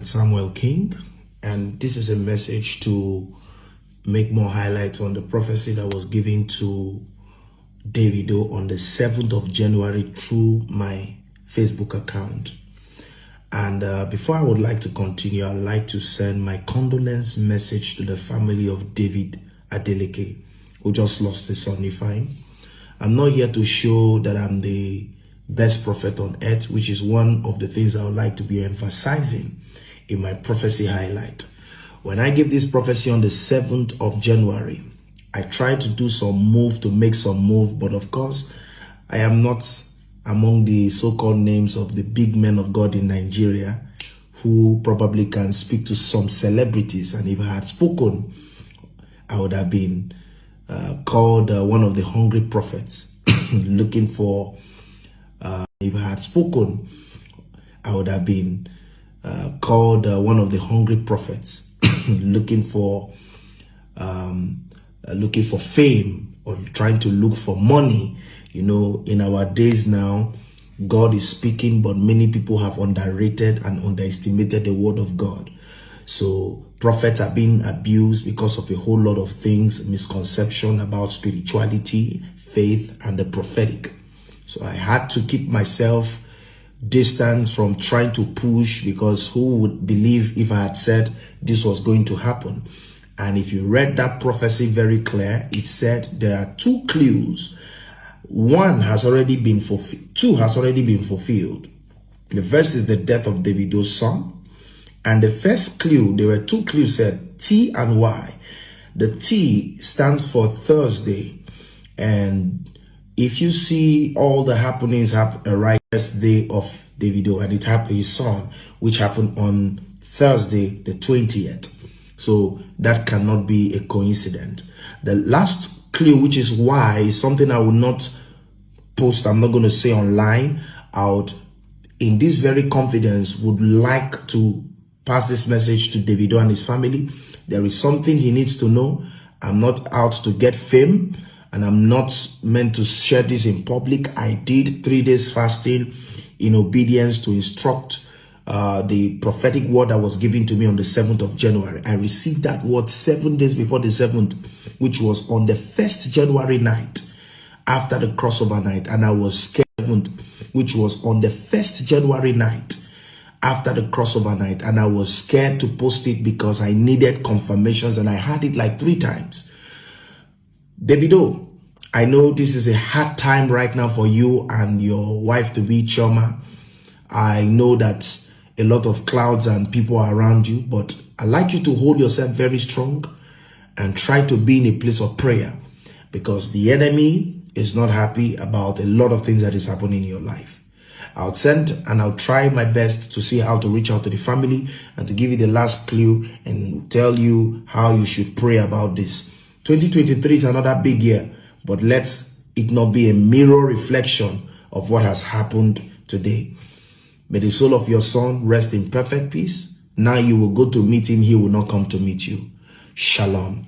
Samuel King, and this is a message to make more highlights on the prophecy that was given to Davido on the 7th of January through my Facebook account. And before I would like to continue, I'd like to send my condolence message to the family of David Adeleke, who just lost his son Ifeanyi. I'm not here to show that I'm the best prophet on earth, which is one of the things I would like to be emphasizing in my prophecy highlight. When I gave this prophecy on the 7th of January, I tried to do some move to make some move, but of course, I am not among the so-called names of the big men of God in Nigeria who probably can speak to some celebrities. And if I had spoken, I would have been called one of the hungry prophets looking for, if I had spoken, I would have been called one of the hungry prophets looking for fame or trying to look for money. You know, in our days now, God is speaking, but many people have underrated and underestimated the word of God. So prophets are being abused because of a whole lot of things, misconception about spirituality, faith, and the prophetic. So I had to keep myself distance from trying to push, because who would believe if I had said this was going to happen? And if you read that prophecy very clear, it said there are two clues. One has already been fulfilled. Two has already been fulfilled. The first is the death of Davido's son. And the first clue, there were two clues said T and Y. The T stands for Thursday. And if you see all the happenings right birthday of Davido, and it happened his son, which happened on Thursday the 20th. So that cannot be a coincidence. The last clue, which is why, is something I will not post. I'm not going to say online. I would, in this very confidence, would like to pass this message to Davido and his family. There is something he needs to know. I'm not out to get fame, and I'm not meant to share this in public. I did 3 days fasting in obedience to instruct the prophetic word that was given to me on the 7th of January. I received that word 7 days before the 7th, which was on the 1st January night, after the crossover night. And I was scared, which was on the 1st January night, after the crossover night. And I was scared to post it because I needed confirmations, and I had it like 3 times. Davido, I know this is a hard time right now for you and your wife-to-be, Chioma. I know that a lot of clouds and people are around you, but I'd like you to hold yourself very strong and try to be in a place of prayer, because the enemy is not happy about a lot of things that is happening in your life. I'll send and I'll try my best to see how to reach out to the family and to give you the last clue and tell you how you should pray about this. 2023 is another big year, but let it not be a mirror reflection of what has happened today. May the soul of your son rest in perfect peace. Now you will go to meet him, he will not come to meet you. Shalom.